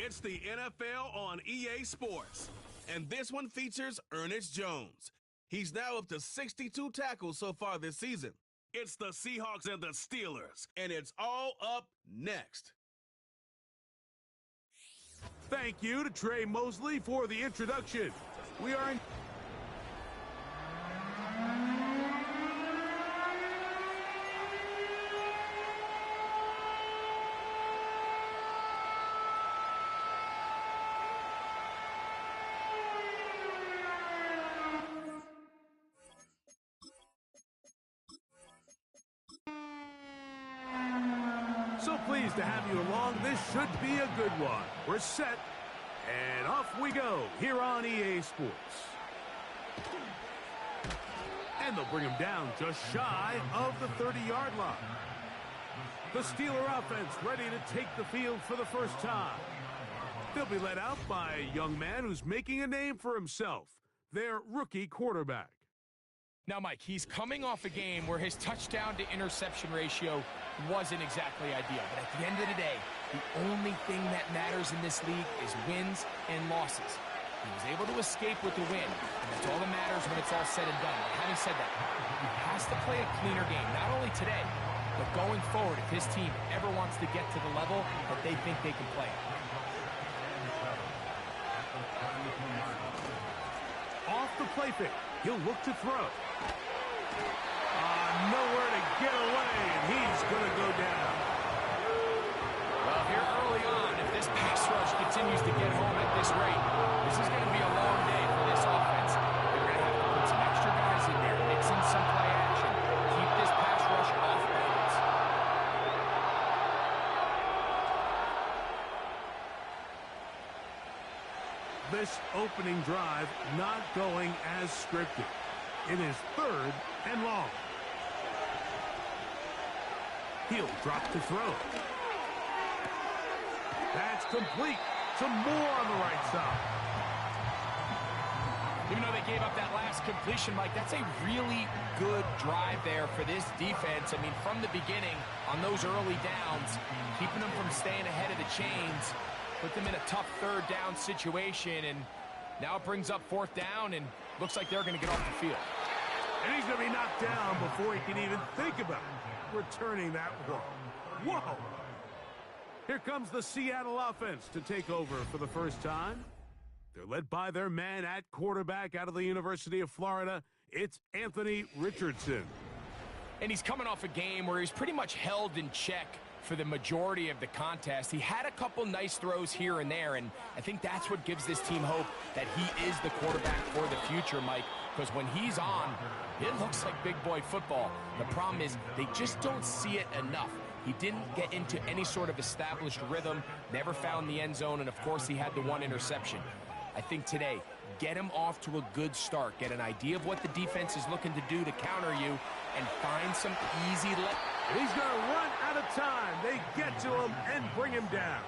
It's the NFL on EA Sports, and this one features Ernest Jones. He's now up to 62 tackles so far this season. It's the Seahawks and the Steelers, and it's all up next. Thank you to Trey Mosley for the introduction. We are in... So pleased to have you along. This should be a good one. We're set, and off we go here on EA Sports. And they'll bring him down just shy of the 30-yard line. The Steeler offense ready to take the field for the first time. They'll be led out by a young man who's making a name for himself, their rookie quarterback. Now, Mike, he's coming off a game where his touchdown-to-interception ratio wasn't exactly ideal. But at the end of the day, the only thing that matters in this league is wins and losses. He was able to escape with the win, and that's all that matters when it's all said and done. But having said that, he has to play a cleaner game, not only today, but going forward if his team ever wants to get to the level that they think they can play. Off the play fake, he'll look to throw. Nowhere to get away, and he's going to go down. Well, here early on, if this pass rush continues to get home at this rate, this is going to be a long day for this offense. They're going to have to put some extra guys in there, mix in some play action, keep this pass rush off balance. This opening drive not going as scripted. It is 3rd and long. He'll drop to throw. That's complete. Some more on the right side. Even though they gave up that last completion, Mike, that's a really good drive there for this defense. I mean, from the beginning, on those early downs, keeping them from staying ahead of the chains, put them in a tough 3rd down situation, and now it brings up 4th down, and looks like they're going to get off the field. And he's going to be knocked down before he can even think about returning that one. Whoa! Here comes the Seattle offense to take over for the first time. They're led by their man at quarterback out of the University of Florida. It's Anthony Richardson. And he's coming off a game where he's pretty much held in check for the majority of the contest. He had a couple nice throws here and there, and I think that's what gives this team hope that he is the quarterback for the future, Mike, because when he's on, it looks like big boy football. The problem is they just don't see it enough. He didn't get into any sort of established rhythm, never found the end zone, and of course he had the one interception. I think today, get him off to a good start, get an idea of what the defense is looking to do to counter you, and find some easy He's going to run out of time. They get to him and bring him down.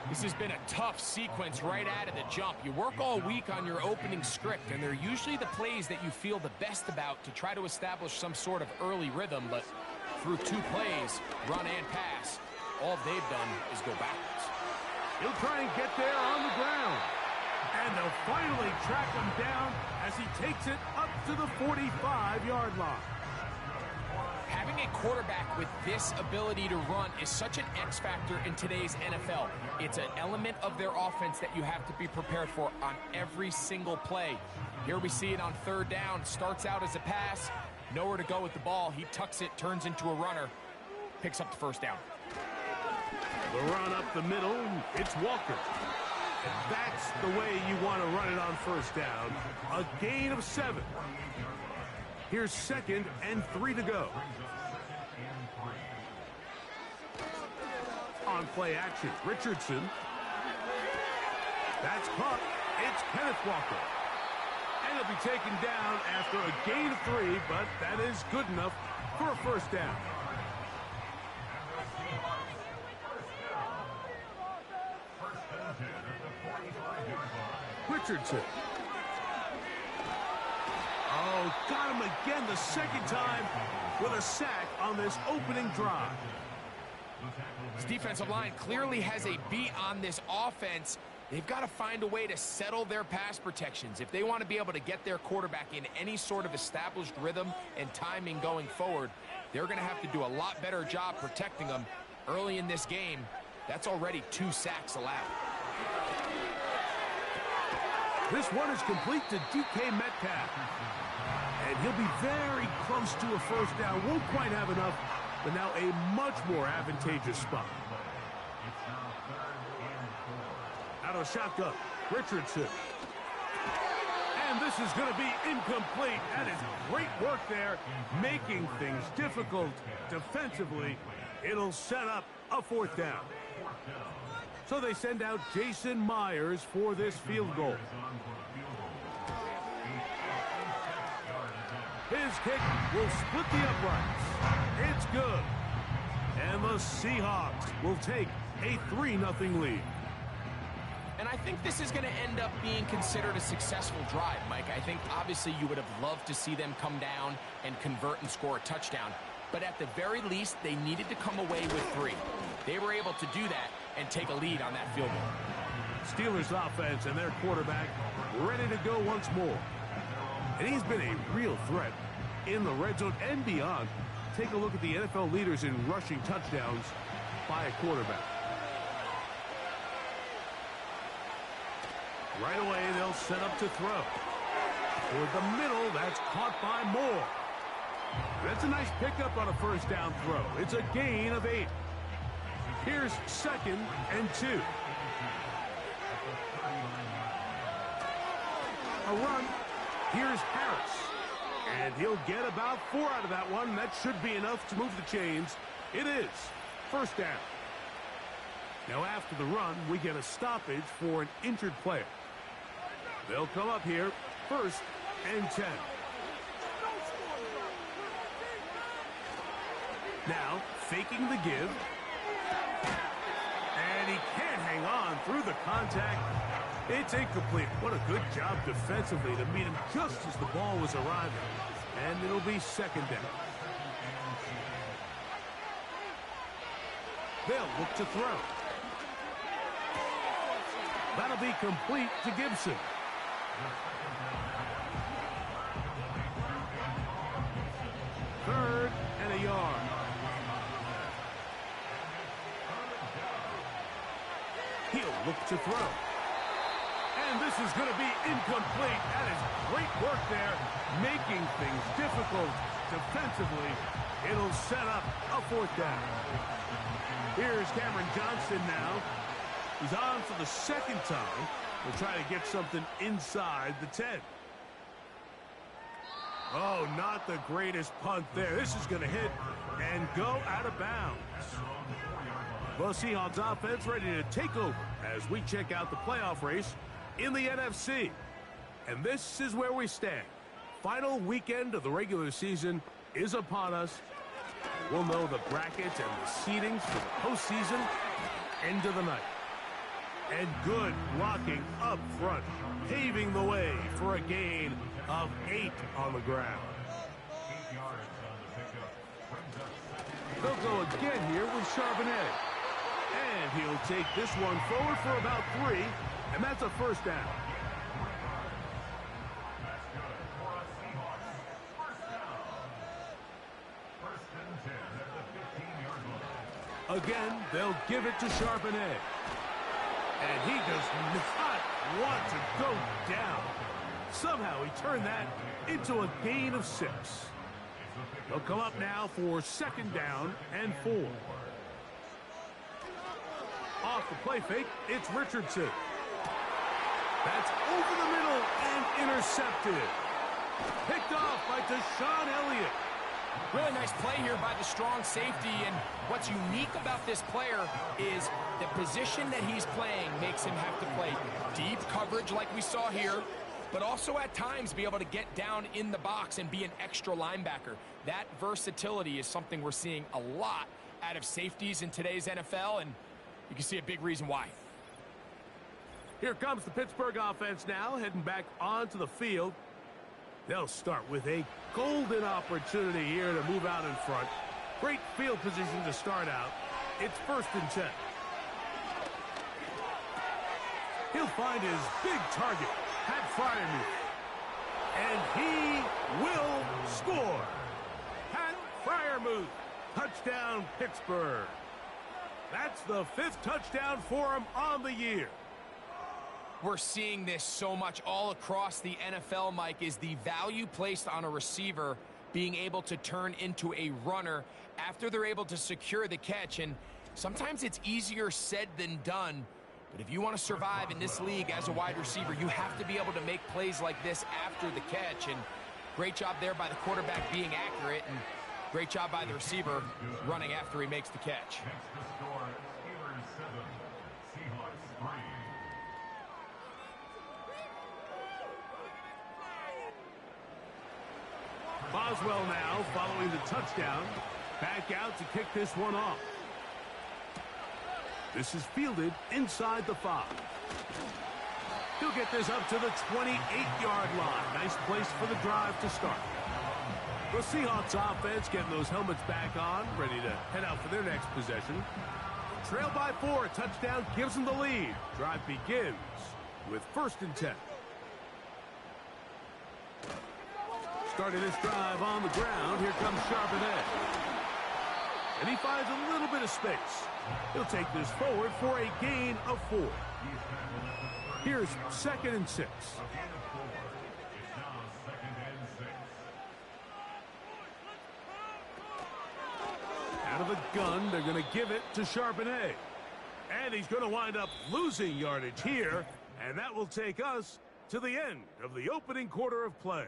This has been a tough sequence right out of the jump. You work all week on your opening script, and they're usually the plays that you feel the best about to try to establish some sort of early rhythm, but through 2 plays, run and pass, all they've done is go backwards. He'll try and get there on the ground. And they'll finally track him down as he takes it up to the 45-yard line. Having a quarterback with this ability to run is such an X factor in today's NFL. It's an element of their offense that you have to be prepared for on every single play. Here we see it on 3rd down. Starts out as a pass. Nowhere to go with the ball. He tucks it, turns into a runner. Picks up the 1st down. The run up the middle. It's Walker. And that's the way you want to run it on 1st down. A gain of 7. Here's 2nd and 3 to go. On play action, Richardson. That's caught. It's Kenneth Walker. And he'll be taken down after a gain of 3, but that is good enough for a 1st down. Richardson. Oh, got him again the 2nd time with a sack on this opening drive. This defensive line clearly has a beat on this offense. They've got to find a way to settle their pass protections. If they want to be able to get their quarterback in any sort of established rhythm and timing going forward, they're going to have to do a lot better job protecting them early in this game. That's already 2 sacks allowed. This one is complete to DK Metcalf. And he'll be very close to a first down. Won't quite have enough, but now a much more advantageous spot. Out of shotgun, Richardson. And this is going to be incomplete. That is great work there, making things difficult defensively. It'll set up a 4th down. So they send out Jason Myers for this field goal. His kick will split the uprights. It's good. And the Seahawks will take a 3-0 lead. And I think this is going to end up being considered a successful drive, Mike. I think obviously you would have loved to see them come down and convert and score a touchdown. But at the very least, they needed to come away with 3. They were able to do that and take a lead on that field goal. Steelers offense and their quarterback ready to go once more. And he's been a real threat in the red zone and beyond. Take a look at the NFL leaders in rushing touchdowns by a quarterback. Right away, they'll set up to throw. Toward the middle, that's caught by Moore. That's a nice pickup on a first down throw. It's a gain of 8. Here's 2nd and 2. A run. Here's Harris. And he'll get about 4 out of that one. That should be enough to move the chains. It is 1st down. Now after the run, we get a stoppage for an injured player. They'll come up here, 1st and 10. Now, faking the give. And he can't hang on through the contact. It's incomplete. What a good job defensively to meet him just as the ball was arriving. And it'll be 2nd down. They'll look to throw. That'll be complete to Gibson. Third and a yard. He'll look to throw. And this is going to be incomplete. That is great work there, making things difficult defensively. It'll set up a 4th down. Here's Cameron Johnston now. He's on for the 2nd time. We'll try to get something inside the 10. Oh, not the greatest punt there. This is going to hit and go out of bounds. Well, Seahawks offense ready to take over as we check out the playoff race in the NFC. And this is where we stand. Final weekend of the regular season is upon us. We'll know the brackets and the seedings for the postseason end of the night. And good blocking up front, paving the way for a gain of 8 on the ground. They'll go again here with Charbonnet. And he'll take this one forward for about 3, and that's a 1st down. Again, they'll give it to Charbonnet. And he does not want to go down. Somehow he turned that into a gain of 6. They'll come up now for 2nd down and 4. Off the play fake, it's Richardson. That's over the middle and intercepted. Picked off by Deshaun Elliott. Really nice play here by the strong safety, and what's unique about this player is the position that he's playing makes him have to play deep coverage like we saw here, but also at times be able to get down in the box and be an extra linebacker. That versatility is something we're seeing a lot out of safeties in today's NFL, and you can see a big reason why. Here comes the Pittsburgh offense now, heading back onto the field. They'll start with a golden opportunity here to move out in front. Great field position to start out. It's 1st and 10. He'll find his big target, Pat Fryermuth. And he will score. Pat Fryermuth, touchdown Pittsburgh. That's the 5th touchdown for him on the year. We're seeing this so much all across the NFL, Mike, is the value placed on a receiver being able to turn into a runner after they're able to secure the catch. And sometimes it's easier said than done. But if you want to survive in this league as a wide receiver, you have to be able to make plays like this after the catch. And great job there by the quarterback being accurate, and great job by the receiver running after he makes the catch. Boswell now following the touchdown. Back out to kick this one off. This is fielded inside the 5. He'll get this up to the 28-yard line. Nice place for the drive to start. The Seahawks offense getting those helmets back on, ready to head out for their next possession. Trail by 4, a touchdown gives them the lead. Drive begins with 1st and 10. Starting this drive on the ground, here comes Charbonnet. And he finds a little bit of space. He'll take this forward for a gain of 4. Here's 2nd and 6. Out of the gun, they're going to give it to Charbonnet. And he's going to wind up losing yardage here. And that will take us to the end of the opening quarter of play.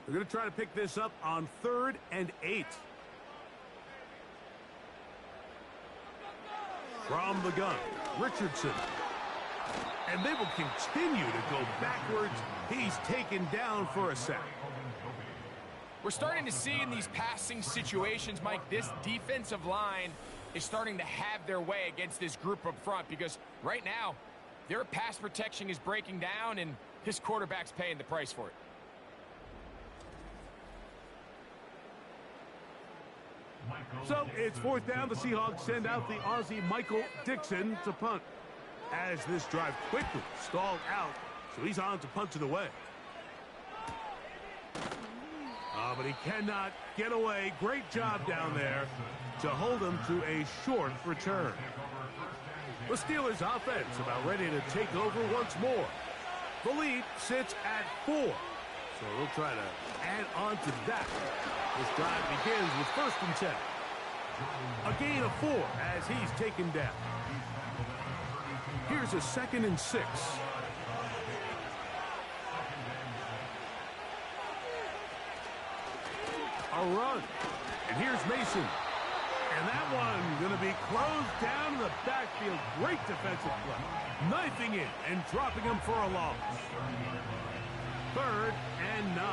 They're going to try to pick this up on 3rd and 8. From the gun, Richardson. And they will continue to go backwards. He's taken down for a sack. We're starting to see in these passing situations, Mike, this defensive line is starting to have their way against this group up front, because right now their pass protection is breaking down and his quarterback's paying the price for it. So it's 4th down. The Seahawks send out the Aussie Michael Dixon to punt. As this drive quickly stalled out, so he's on to punt it away. But he cannot get away. Great job down there to hold him to a short return. The Steelers offense about ready to take over once more. The lead sits at 4. So they'll try to add on to that. This drive begins with 1st and 10. A gain of 4 as he's taken down. Here's a 2nd and 6. A run. And here's Mason. And that one going to be closed down in the backfield. Great defensive play. Knifing it and dropping him for a loss. 3rd and 9.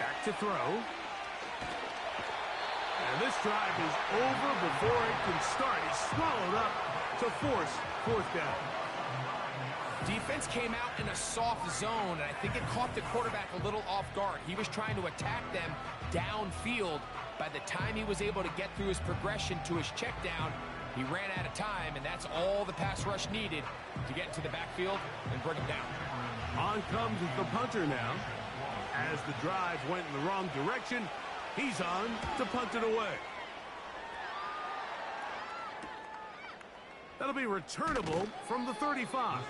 Back to throw. And this drive is over before it can start. He's swallowed up to force 4th down. Defense came out in a soft zone, and I think it caught the quarterback a little off guard. He was trying to attack them downfield. By the time he was able to get through his progression to his check down, he ran out of time, and that's all the pass rush needed to get into the backfield and bring him down. On comes the punter now. As the drive went in the wrong direction, he's on to punt it away. That'll be returnable from the 35.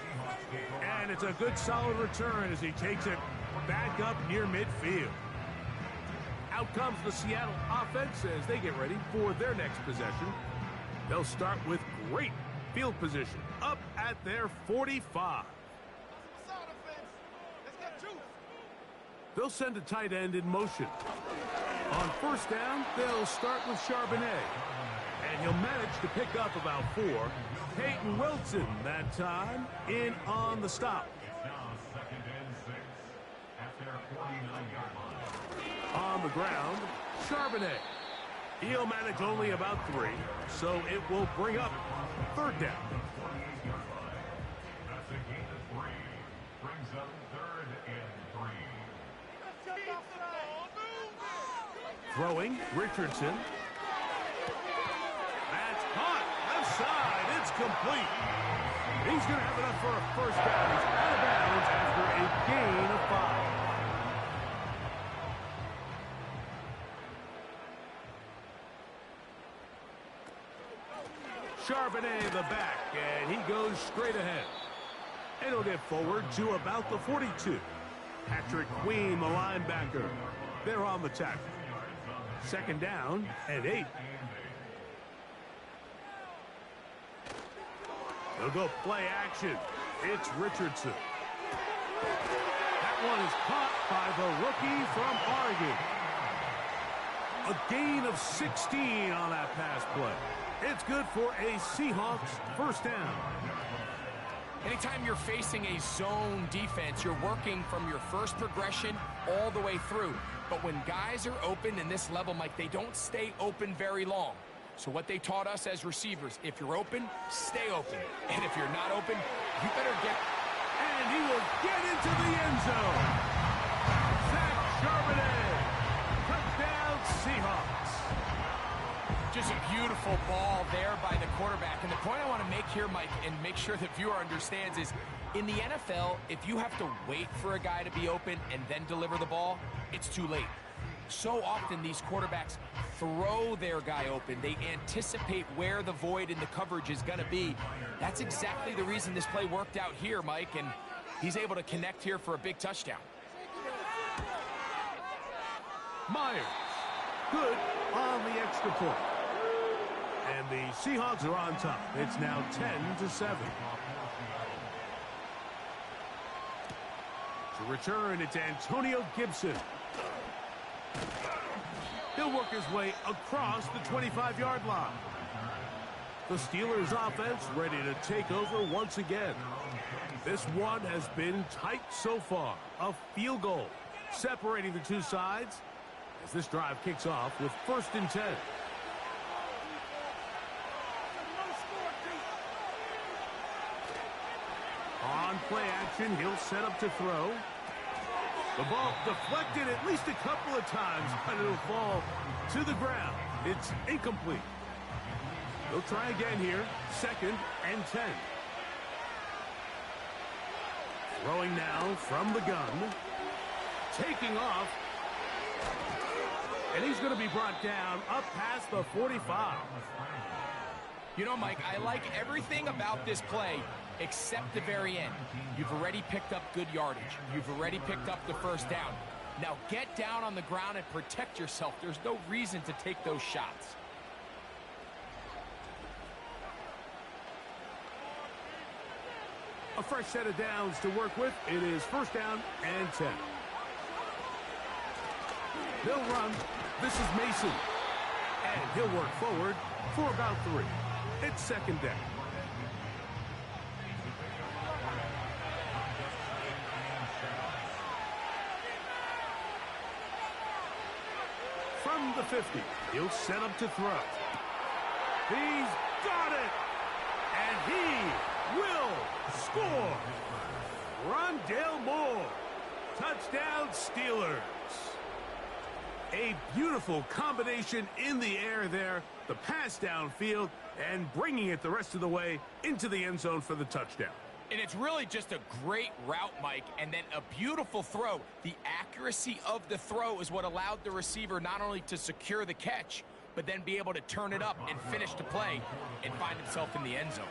And it's a good solid return as he takes it back up near midfield. Out comes the Seattle offense as they get ready for their next possession. They'll start with great field position up at their 45. They'll send a tight end in motion. On 1st down, they'll start with Charbonnet. And he'll manage to pick up about 4. Peyton Wilson that time in on the stop. On the ground, Charbonnet. He'll manage only about 3, so it will bring up 3rd down. Throwing, Richardson. That's caught. Left side. It's complete. He's going to have enough for a first down. He's out of bounds after a gain of 5. Charbonnet the back, and he goes straight ahead. And he'll get forward to about the 42. Patrick Queen, the linebacker. They're on the tackle. 2nd down and 8. They'll go play action. It's Richardson. That one is caught by the rookie from Oregon. A gain of 16 on that pass play. It's good for a Seahawks first down. Anytime you're facing a zone defense, you're working from your first progression all the way through. But when guys are open in this level, Mike, they don't stay open very long. So what they taught us as receivers, if you're open, stay open. And if you're not open, you better get... And he will get into the end zone. Zach Charbonnet. Touchdown, Seahawks. Just a beautiful ball there by the quarterback. And the point I want to make here, Mike, and make sure the viewer understands is, in the NFL, if you have to wait for a guy to be open and then deliver the ball, it's too late. So often these quarterbacks throw their guy open. They anticipate where the void in the coverage is going to be. That's exactly the reason this play worked out here, Mike, and he's able to connect here for a big touchdown. Myers, good on the extra point. And the Seahawks are on top. It's now 10-7. To return, it's Antonio Gibson. He'll work his way across the 25-yard line. The Steelers offense ready to take over once again. This one has been tight so far. A field goal separating the two sides as this drive kicks off with 1st and 10. On play action, he'll set up to throw. The ball deflected at least a couple of times, but it'll fall to the ground. It's incomplete. They'll try again here. 2nd and 10. Throwing now from the gun. Taking off. And he's going to be brought down up past the 45. You know, Mike, I like everything about this play except the very end. You've already picked up good yardage. You've already picked up the first down. Now get down on the ground and protect yourself. There's no reason to take those shots. A fresh set of downs to work with. It is 1st down and 10. They'll run. This is Mason. And he'll work forward for about 3. It's 2nd down. From the 50, he'll set up to throw. He's got it! And he will score! Rondale Moore. Touchdown, Steelers. A beautiful combination in the air there. The pass downfield and bringing it the rest of the way into the end zone for the touchdown. And it's really just a great route, Mike, and then a beautiful throw. The accuracy of the throw is what allowed the receiver not only to secure the catch, but then be able to turn it up and finish the play and find himself in the end zone.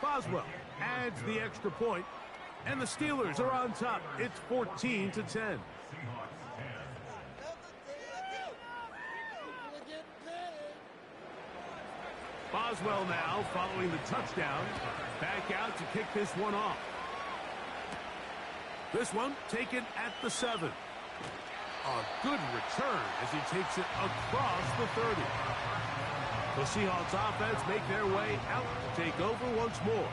Boswell adds the extra point, and the Steelers are on top. It's 14-10. Boswell now following the touchdown. Back out to kick this one off. This one taken at the 7. A good return as he takes it across the 30. The Seahawks offense make their way out to take over once more.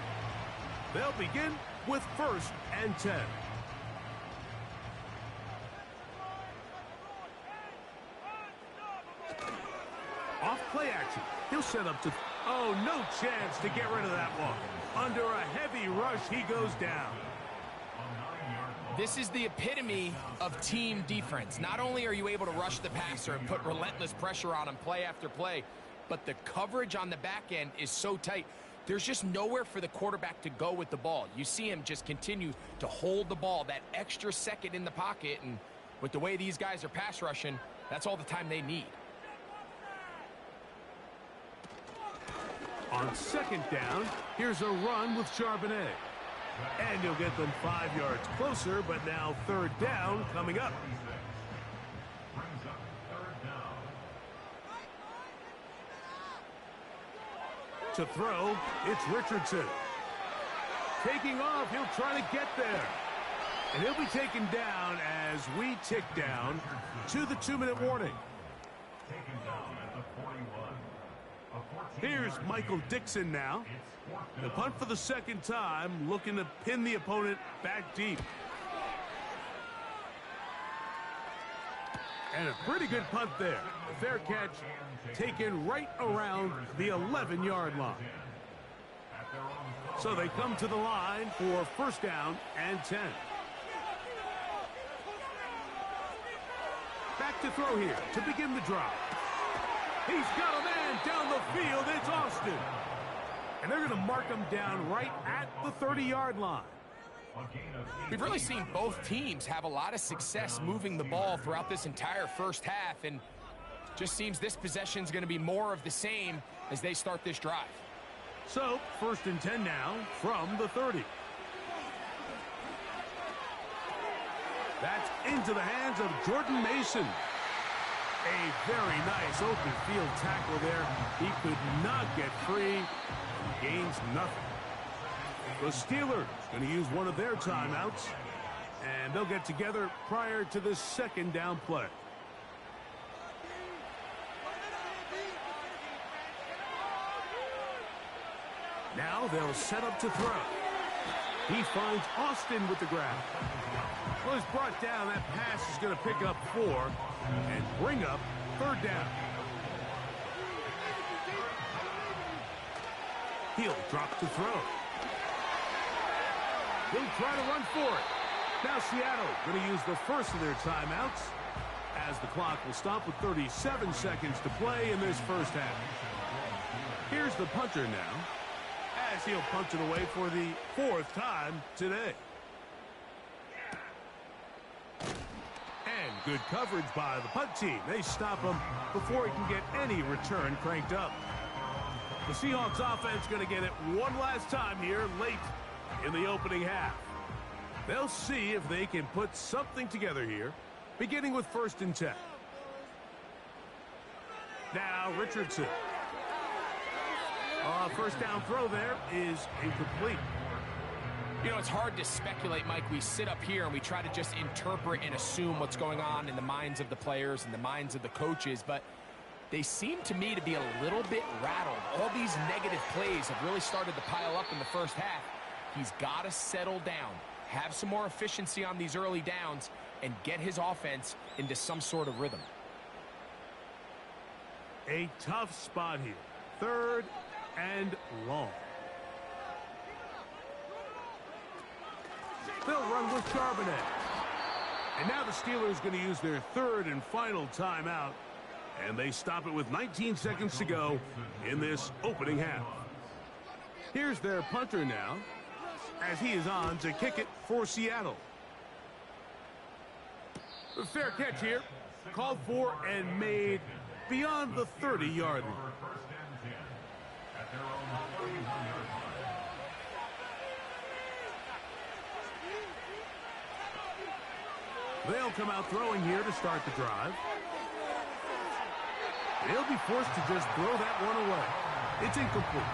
They'll begin with 1st and 10. Play action. He'll set up to... Oh, no chance to get rid of that one. Under a heavy rush, he goes down. This is the epitome of team defense. Not only are you able to rush the passer and put relentless pressure on him play after play, but the coverage on the back end is so tight. There's just nowhere for the quarterback to go with the ball. You see him just continue to hold the ball that extra second in the pocket, and with the way these guys are pass rushing, that's all the time they need. On second down, here's a run with Charbonnet. And he'll get them 5 yards closer, but now third down coming up. To throw, it's Richardson. Taking off, he'll try to get there. And he'll be taken down as we tick down to the 2-minute warning. Here's Michael Dixon now. The punt for the second time, looking to pin the opponent back deep. And a pretty good punt there. A fair catch taken right around the 11-yard line. So they come to the line for first down and 10. Back to throw here to begin the drive. He's got a man down the field. It's Austin. And they're going to mark him down right at the 30-yard line. We've really seen both teams have a lot of success moving the ball throughout this entire first half, and just seems this possession is going to be more of the same as they start this drive. So, first and 10 now from the 30. That's into the hands of Jordan Mason. A very nice open field tackle there. He could not get free. Gains nothing. The Steelers going to use one of their timeouts, and they'll get together prior to this second down play. Now they'll set up to throw. He finds Austin with the grab. Well, he's brought down. That pass is going to pick up 4 and bring up third down. He'll drop to throw. He'll try to run for it. Now Seattle going to use the first of their timeouts as the clock will stop with 37 seconds to play in this first half. Here's the punter now as he'll punt it away for the 4th time today. And good coverage by the punt team. They stop him before he can get any return cranked up. The Seahawks offense going to get it one last time here late in the opening half. They'll see if they can put something together here, beginning with first and 10. Now Richardson. First down throw there is incomplete. You know, it's hard to speculate, Mike. We sit up here and we try to just interpret and assume what's going on in the minds of the players and the minds of the coaches, but they seem to me to be a little bit rattled. All these negative plays have really started to pile up in the first half. He's got to settle down, have some more efficiency on these early downs, and get his offense into some sort of rhythm. A tough spot here. Third and long. They'll run with Charbonnet. And now the Steelers going to use their third and final timeout. And they stop it with 19 seconds to go in this opening half. Here's their punter now as he is on to kick it for Seattle. A fair catch here. Called for and made beyond the 30-yard line. They'll come out throwing here to start the drive. They'll be forced to just throw that one away. It's incomplete.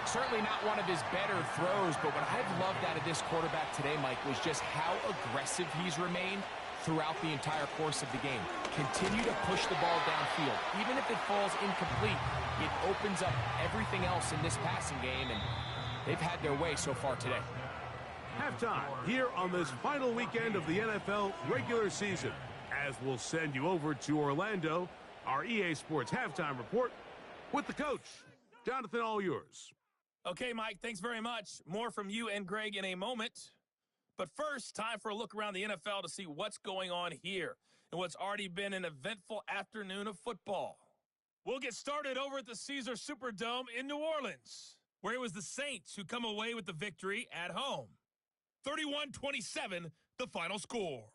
Certainly not one of his better throws, but what I've loved out of this quarterback today, Mike, was just how aggressive he's remained throughout the entire course of the game. Continue to push the ball downfield. Even if it falls incomplete, it opens up everything else in this passing game, and they've had their way so far today. Halftime here on this final weekend of the NFL regular season, as we'll send you over to Orlando. Our EA Sports halftime report with the coach. Jonathan, all yours. Okay, Mike, thanks very much. More from you and Greg in a moment. But first, time for a look around the NFL to see what's going on here and what's already been an eventful afternoon of football. We'll get started over at the Caesar Superdome in New Orleans, where it was the Saints who come away with the victory at home. 31-27, the final score.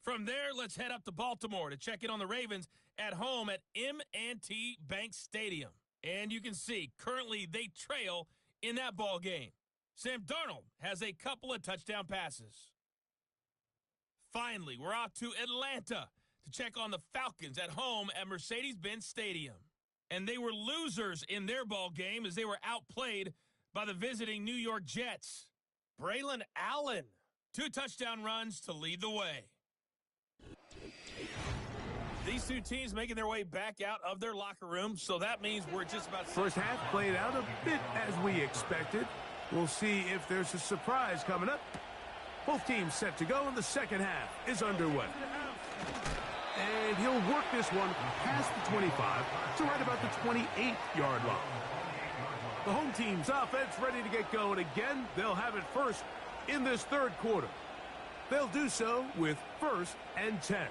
From there, let's head up to Baltimore to check in on the Ravens at home at M&T Bank Stadium. And you can see, currently they trail in that ball game. Sam Darnold has a couple of touchdown passes. Finally, we're off to Atlanta to check on the Falcons at home at Mercedes-Benz Stadium. And they were losers in their ball game as they were outplayed by the visiting New York Jets. Braylon Allen, 2 touchdown runs to lead the way. These two teams making their way back out of their locker room, so that means we're just about... First half played out a bit as we expected. We'll see if there's a surprise coming up. Both teams set to go, and the second half is underway. And he'll work this one past the 25 to right about the 28-yard line. The home team's offense ready to get going again. They'll have it first in this third quarter. They'll do so with 1st and 10.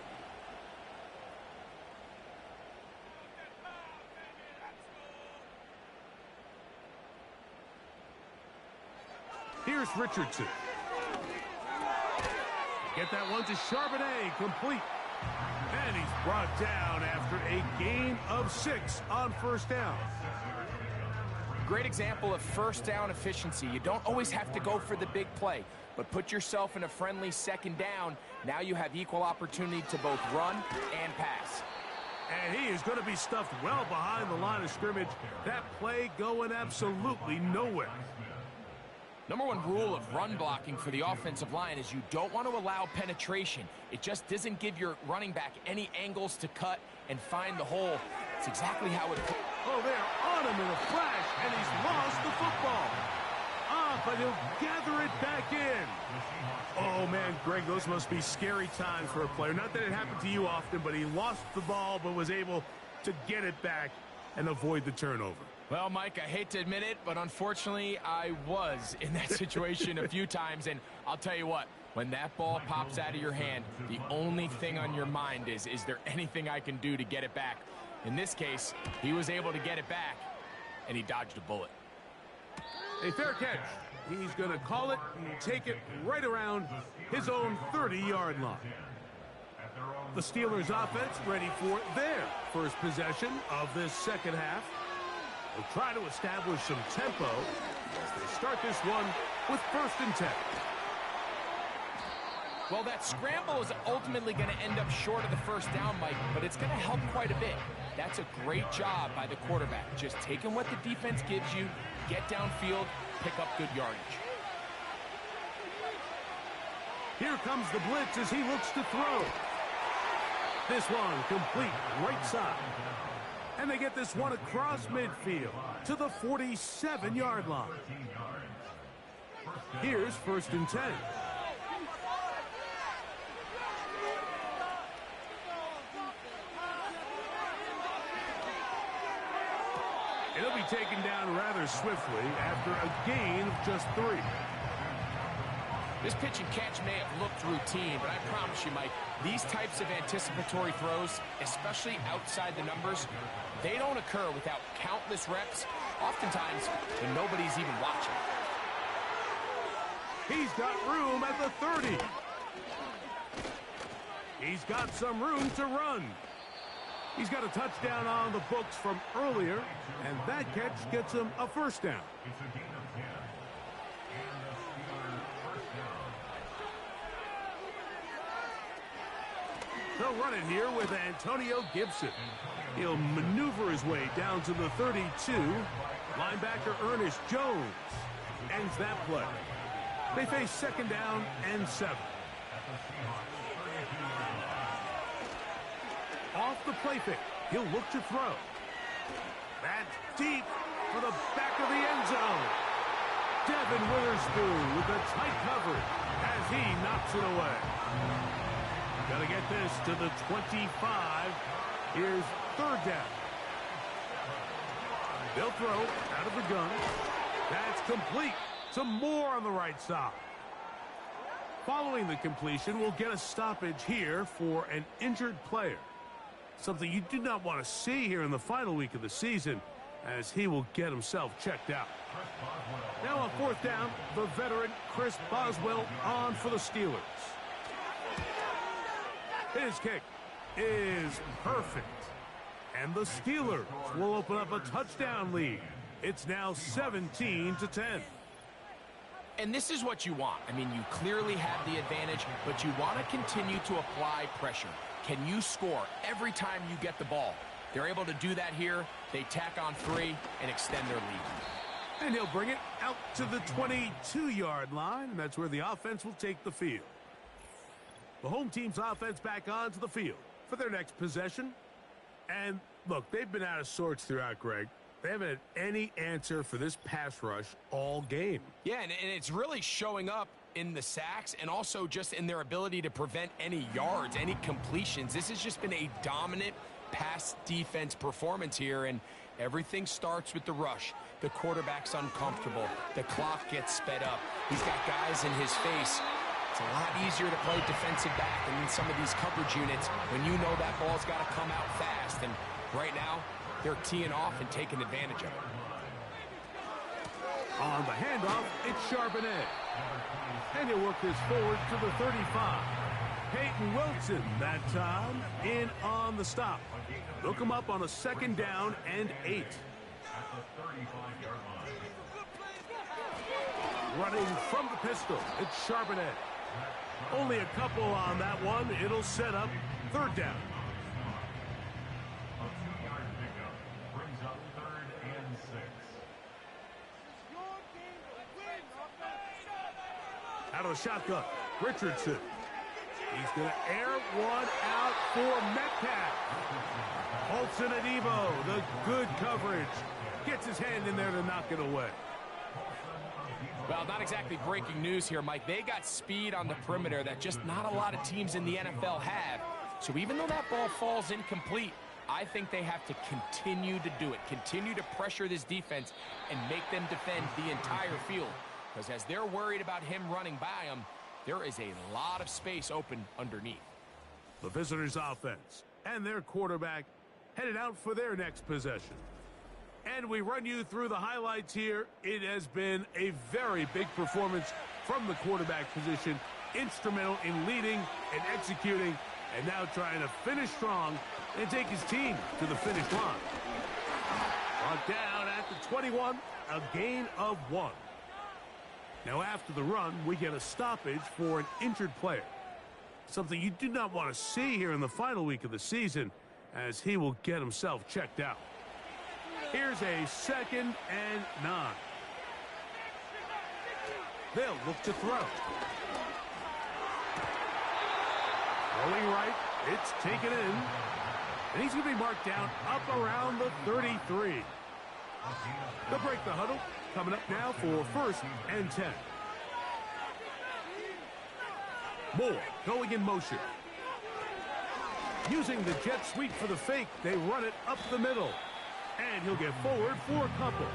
Here's Richardson. Get that one to Charbonnet, complete. And he's brought down after a gain of 6 on first down. Great example of first down efficiency. You don't always have to go for the big play, but put yourself in a friendly second down. Now you have equal opportunity to both run and pass. And he is going to be stuffed well behind the line of scrimmage. That play going absolutely nowhere. Number one rule of run blocking for the offensive line is you don't want to allow penetration. It just doesn't give your running back any angles to cut and find the hole. It's exactly how it... Oh, they're on him in a flash, and he's lost the football. But he'll gather it back in. Oh, man, Greg, those must be scary times for a player. Not that it happened to you often, but he lost the ball but was able to get it back and avoid the turnover. Well, Mike, I hate to admit it, but unfortunately, I was in that situation a few times, and I'll tell you what, when that ball pops out of your hand, the only thing on your mind is there anything I can do to get it back? In this case, he was able to get it back, and he dodged a bullet. A fair catch. He's going to call it and take it right around his own 30-yard line. The Steelers' offense ready for their first possession of this second half. They'll try to establish some tempo as they start this one with 1st and 10. Well, that scramble is ultimately going to end up short of the first down, Mike, but it's going to help quite a bit. That's a great job by the quarterback. Just taking what the defense gives you, get downfield, pick up good yardage. Here comes the blitz as he looks to throw. This one complete right side. And they get this one across midfield to the 47-yard line. Here's 1st and 10. It'll be taken down rather swiftly after a gain of just 3. This pitch and catch may have looked routine, but I promise you, Mike, these types of anticipatory throws, especially outside the numbers, they don't occur without countless reps, oftentimes when nobody's even watching. He's got room at the 30. He's got some room to run. He's got a touchdown on the books from earlier, and that catch gets him a first down. They'll run it here with Antonio Gibson. He'll maneuver his way down to the 32. Linebacker Ernest Jones ends that play. They face 2nd down and 7. Off the play fake, he'll look to throw. That's deep for the back of the end zone. Devin Witherspoon with a tight coverage as he knocks it away. Got to get this to the 25. Here's 3rd down. They'll throw out of the gun. That's complete. Some more on the right side. Following the completion, we'll get a stoppage here for an injured player. Something you do not want to see here in the final week of the season, as he will get himself checked out. Now on fourth down, the veteran Chris Boswell on for the Steelers. His kick is perfect. And the Steelers will open up a touchdown lead. It's now 17-10. And this is what you want. I mean, you clearly have the advantage, but you want to continue to apply pressure. Can you score every time you get the ball? They're able to do that here. They tack on 3 and extend their lead. And he'll bring it out to the 22-yard line, and that's where the offense will take the field. The home team's offense back onto the field for their next possession. And, look, they've been out of sorts throughout, Greg. They haven't had any answer for this pass rush all game. Yeah, and it's really showing up in the sacks and also just in their ability to prevent any yards, any completions. This has just been a dominant pass defense performance here, and everything starts with the rush. The quarterback's uncomfortable. The clock gets sped up. He's got guys in his face. It's a lot easier to play defensive back than in some of these coverage units when you know that ball's got to come out fast. And right now, they're teeing off and taking advantage of it. On the handoff, it's Charbonnet. And he'll work this forward to the 35. Peyton Wilson that time in on the stop. Look him up on a second down and 8. Running from the pistol, it's Charbonnet. Only a couple on that one. It'll set up third down. Out of the shotgun, Richardson. He's going to air one out for Metcalf. Olsen and Evo, the good coverage. Gets his hand in there to knock it away. Well, not exactly breaking news here, Mike. They got speed on the perimeter that just not a lot of teams in the NFL have. So even though that ball falls incomplete, I think they have to continue to do it. Continue to pressure this defense and make them defend the entire field. Because as they're worried about him running by them, there is a lot of space open underneath. The visitors' offense and their quarterback headed out for their next possession. And we run you through the highlights here. It has been a very big performance from the quarterback position. Instrumental in leading and executing, and now trying to finish strong and take his team to the finish line. Brought down at the 21, a gain of 1. Now after the run, we get a stoppage for an injured player. Something you do not want to see here in the final week of the season, as he will get himself checked out. Here's a 2nd and 9. They'll look to throw. Rolling right, it's taken in. And he's going to be marked down up around the 33. They'll break the huddle. Coming up now for 1st and 10. Moore going in motion. Using the jet sweep for the fake, they run it up the middle. And he'll get forward for a couple.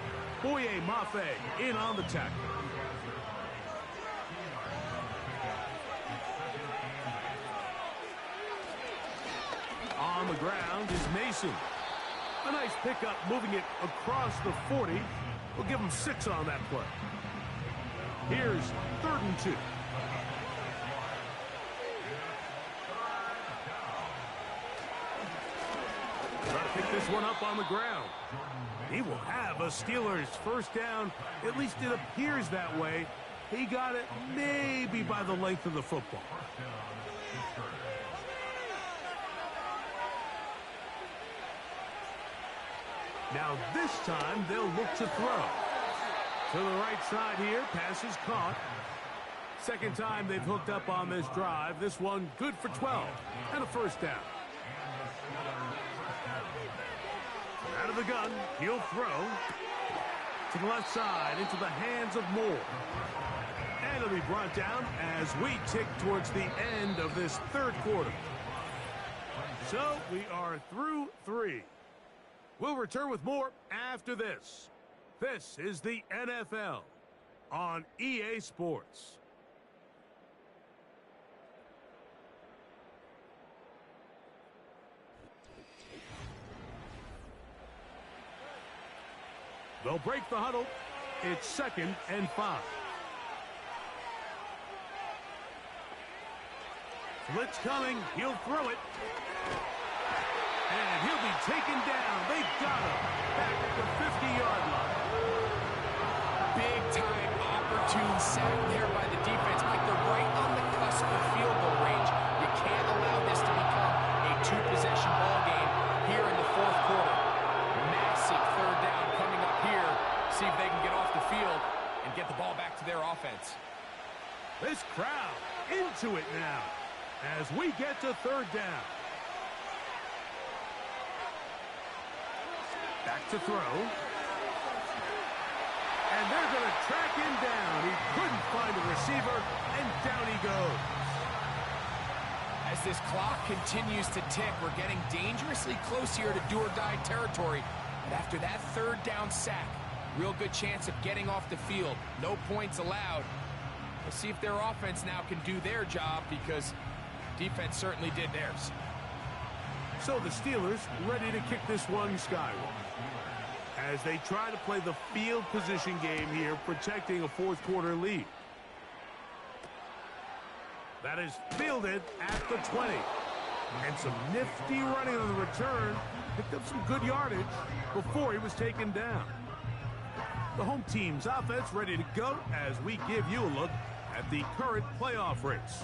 Boye Mafe in on the tackle. On the ground is Mason. A nice pickup moving it across the 40. We'll give him 6 on that play. Here's 3rd and 2. Trying to pick this one up on the ground. He will have a Steelers first down. At least it appears that way. He got it maybe by the length of the football. Now this time they'll look to throw. To the right side here, pass is caught. Second time they've hooked up on this drive. This one good for 12 and a first down. Out of the gun, he'll throw to the left side into the hands of Moore. And it'll be brought down as we tick towards the end of this 3rd quarter. So we are through 3. We'll return with more after this. This is the NFL on EA Sports. They'll break the huddle. It's 2nd and 5. Blitz coming. He'll throw it. And he'll be taken down. They got him back at the 50-yard line. Big-time opportune sack there by the defense. Like they're right on the cusp of field goal range. You can't allow this to become a two-possession ball game here in the fourth quarter. Massive third down coming up here. See if they can get off the field and get the ball back to their offense. This crowd into it now as we get to third down. Back to throw. And they're going to track him down. He couldn't find a receiver, and down he goes. As this clock continues to tick, we're getting dangerously close here to do-or-die territory. But after that third down sack, real good chance of getting off the field. No points allowed. We'll see if their offense now can do their job, because defense certainly did theirs. So the Steelers ready to kick this one skyward as they try to play the field position game here, protecting a fourth quarter lead. That is fielded at the 20. And some nifty running on the return. Picked up some good yardage before he was taken down. The home team's offense ready to go as we give you a look at the current playoff race.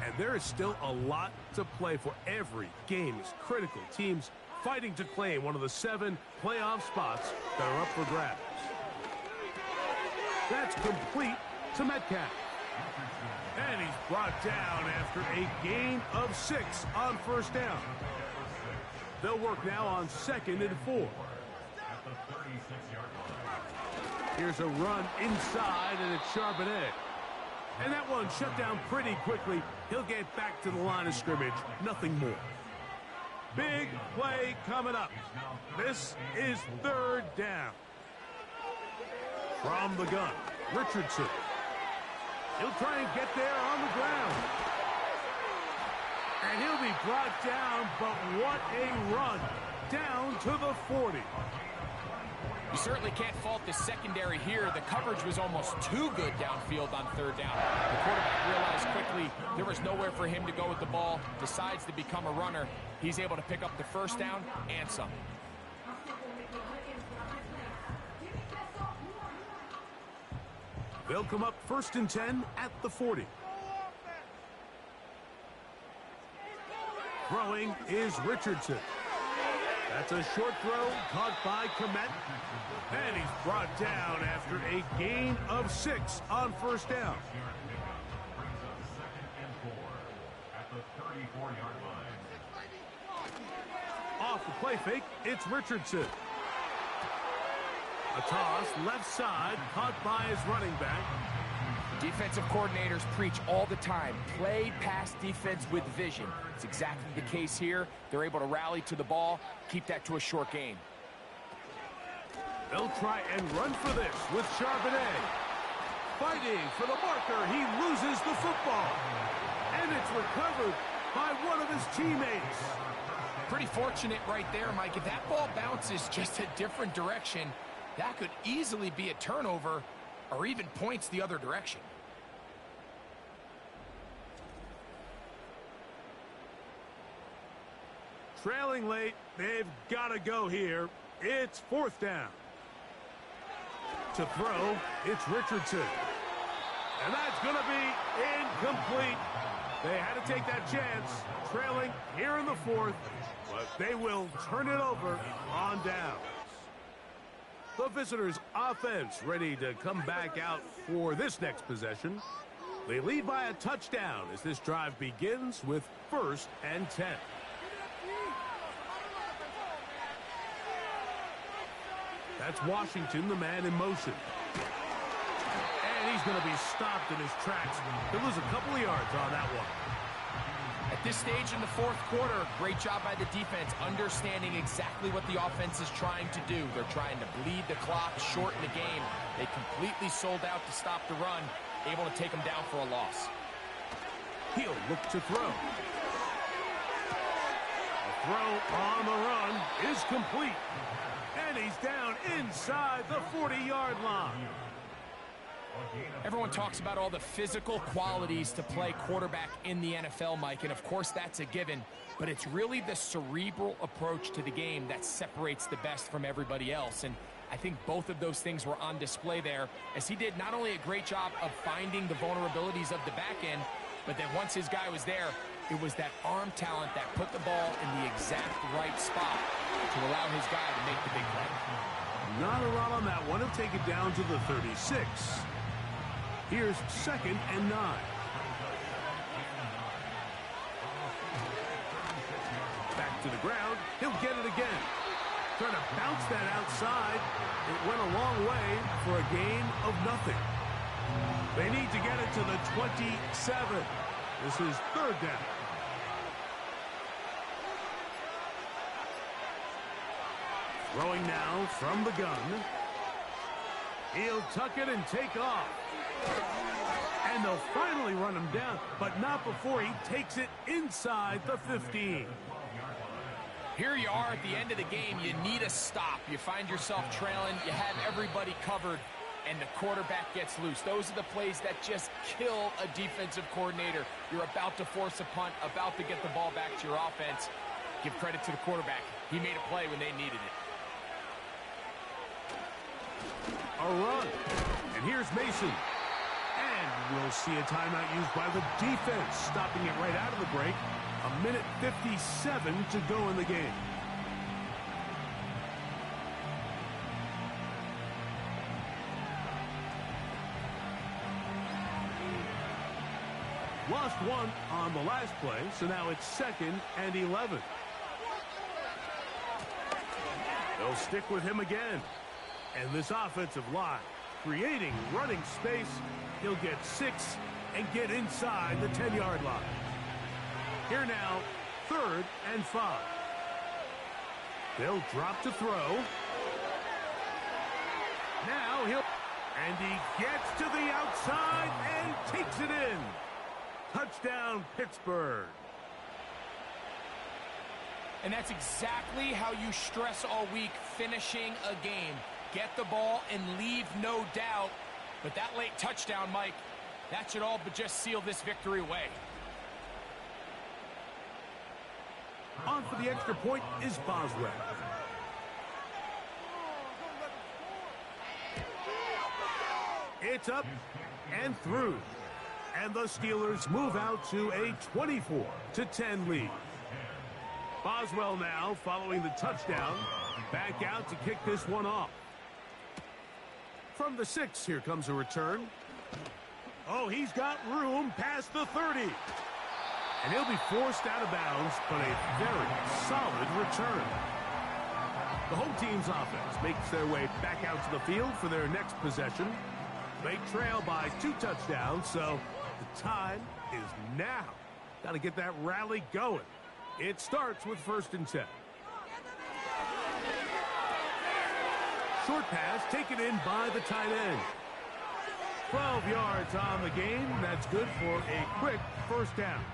And there is still a lot to play for. Every game is critical. Teams fighting to claim one of the 7 playoff spots that are up for grabs. That's complete to Metcalf. And he's brought down after a gain of 6 on first down. They'll work now on 2nd and 4. Here's a run inside, and it's Charbonnet. And that one shut down pretty quickly. He'll get back to the line of scrimmage. Nothing more. Big play coming up. This is third down. From the gun, Richardson. He'll try and get there on the ground. And he'll be brought down, but what a run. Down to the 40. You certainly can't fault the secondary here. The coverage was almost too good downfield on third down. The quarterback realized quickly there was nowhere for him to go with the ball, decides to become a runner. He's able to pick up the first down and some. They'll come up 1st and 10 at the 40. Throwing is Richardson. That's a short throw caught by Komet. And he's brought down after a gain of 6 on first down. Off the play fake, it's Richardson. A toss left side caught by his running back. Defensive coordinators preach all the time, play pass defense with vision. It's exactly the case here. They're able to rally to the ball, keep that to a short gain. They'll try and run for this with Charbonnet. Fighting for the marker, he loses the football. And it's recovered by one of his teammates. Pretty fortunate right there, Mike. If that ball bounces just a different direction, that could easily be a turnover or even points the other direction. Trailing late, they've got to go here. It's 4th down. To throw, it's Richardson. And that's going to be incomplete. They had to take that chance, trailing here in the 4th, but they will turn it over on down. The visitors' offense ready to come back out for this next possession. They lead by a touchdown as this drive begins with 1st and 10. That's Washington, the man in motion. And he's going to be stopped in his tracks. He'll lose a couple of yards on that one. At this stage in the fourth quarter, great job by the defense, understanding exactly what the offense is trying to do. They're trying to bleed the clock, shorten the game. They completely sold out to stop the run, able to take them down for a loss. He'll look to throw. A throw on the run is complete. And he's down inside the 40-yard line. Everyone talks about all the physical qualities to play quarterback in the NFL, Mike, and of course that's a given, but it's really the cerebral approach to the game that separates the best from everybody else, and I think both of those things were on display there, as he did not only a great job of finding the vulnerabilities of the back end, but then once his guy was there, it was that arm talent that put the ball in the exact right spot to allow his guy to make the big play. Not a lot on that one. He'll take it down to the 36. Here's 2nd and 9. Back to the ground. He'll get it again. Trying to bounce that outside. It went a long way for a gain of nothing. They need to get it to the 27. This is 3rd down. Throwing now from the gun. He'll tuck it and take off. And they'll finally run him down, but not before he takes it inside the 15. Here you are at the end of the game. You need a stop. You find yourself trailing. You have everybody covered, and the quarterback gets loose. Those are the plays that just kill a defensive coordinator. You're about to force a punt, about to get the ball back to your offense. Give credit to the quarterback. He made a play when they needed it. A run. And here's Mason. And we'll see a timeout used by the defense, stopping it right out of the break. 1:57 to go in the game. Lost one on the last play, so now it's 2nd and 11. They'll stick with him again. And this offensive line, creating running space, he'll get 6 and get inside the 10-yard line. Here now, 3rd and 5. They'll drop to throw. Now and he gets to the outside and takes it in. Touchdown, Pittsburgh. And that's exactly how you stress all week, finishing a game. Get the ball and leave no doubt. But that late touchdown, Mike, that should all but just seal this victory away. On for the extra point is Boswell. It's up and through. And the Steelers move out to a 24-10 lead. Boswell now, following the touchdown, back out to kick this one off. From the 6, here comes a return. Oh, he's got room past the 30. And he'll be forced out of bounds, but a very solid return. The home team's offense makes their way back out to the field for their next possession. They trail by 2 touchdowns, so the time is now. Got to get that rally going. It starts with 1st and 10. Short pass taken in by the tight end. 12 yards on the game. That's good for a quick 1st down.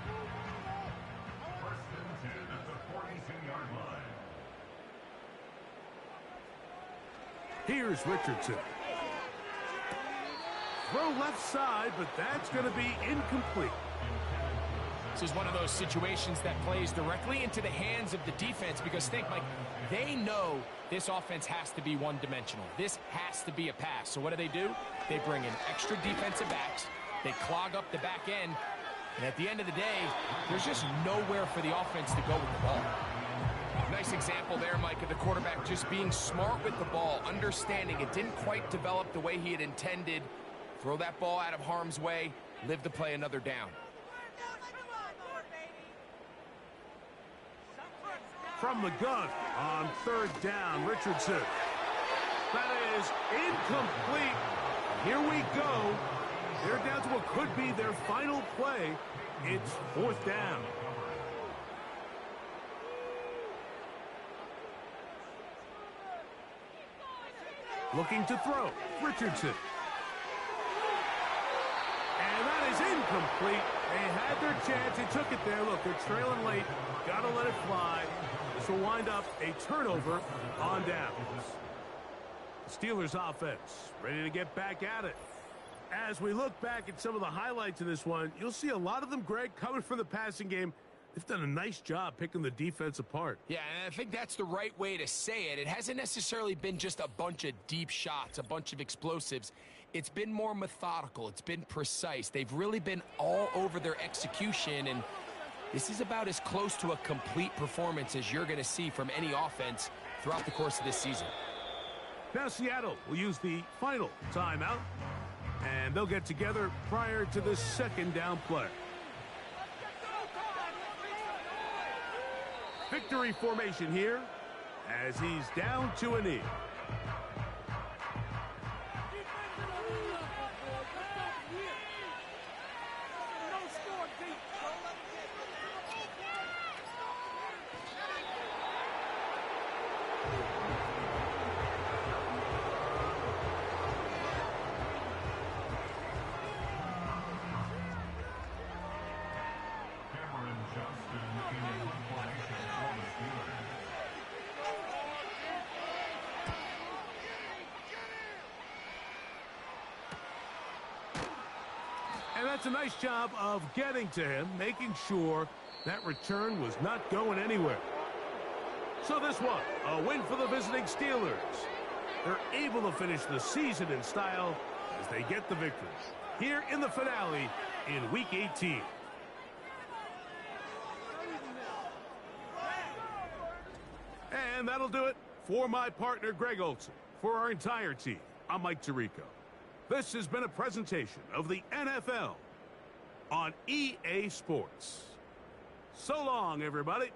Here's Richardson. Throw left side, but that's going to be incomplete. This is one of those situations that plays directly into the hands of the defense because think, Mike, they know this offense has to be one-dimensional. This has to be a pass. So what do? They bring in extra defensive backs. They clog up the back end. And at the end of the day, there's just nowhere for the offense to go with the ball. Nice example there, Mike, of the quarterback just being smart with the ball, understanding it didn't quite develop the way he had intended. Throw that ball out of harm's way, live to play another down. From the gun on 3rd down, Richardson. That is incomplete. Here we go. They're down to what could be their final play. It's 4th down. Looking to throw. Richardson. And that is incomplete. They had their chance. They took it there. Look, they're trailing late. Got to let it fly. This will wind up a turnover on downs. The Steelers offense ready to get back at it. As we look back at some of the highlights in this one, you'll see a lot of them, Greg, coming from the passing game. They've done a nice job picking the defense apart. Yeah, and I think that's the right way to say it. It hasn't necessarily been just a bunch of deep shots, a bunch of explosives. It's been more methodical. It's been precise. They've really been all over their execution, and this is about as close to a complete performance as you're going to see from any offense throughout the course of this season. Now Seattle will use the final timeout, and they'll get together prior to the second down play. Victory formation here as he's down to a knee. And that's a nice job of getting to him, making sure that return was not going anywhere. So this one, a win for the visiting Steelers. They're able to finish the season in style as they get the victory here in the finale in Week 18. And that'll do it for my partner, Greg Olson. For our entire team, I'm Mike Tirico. This has been a presentation of the NFL on EA Sports. So long, everybody.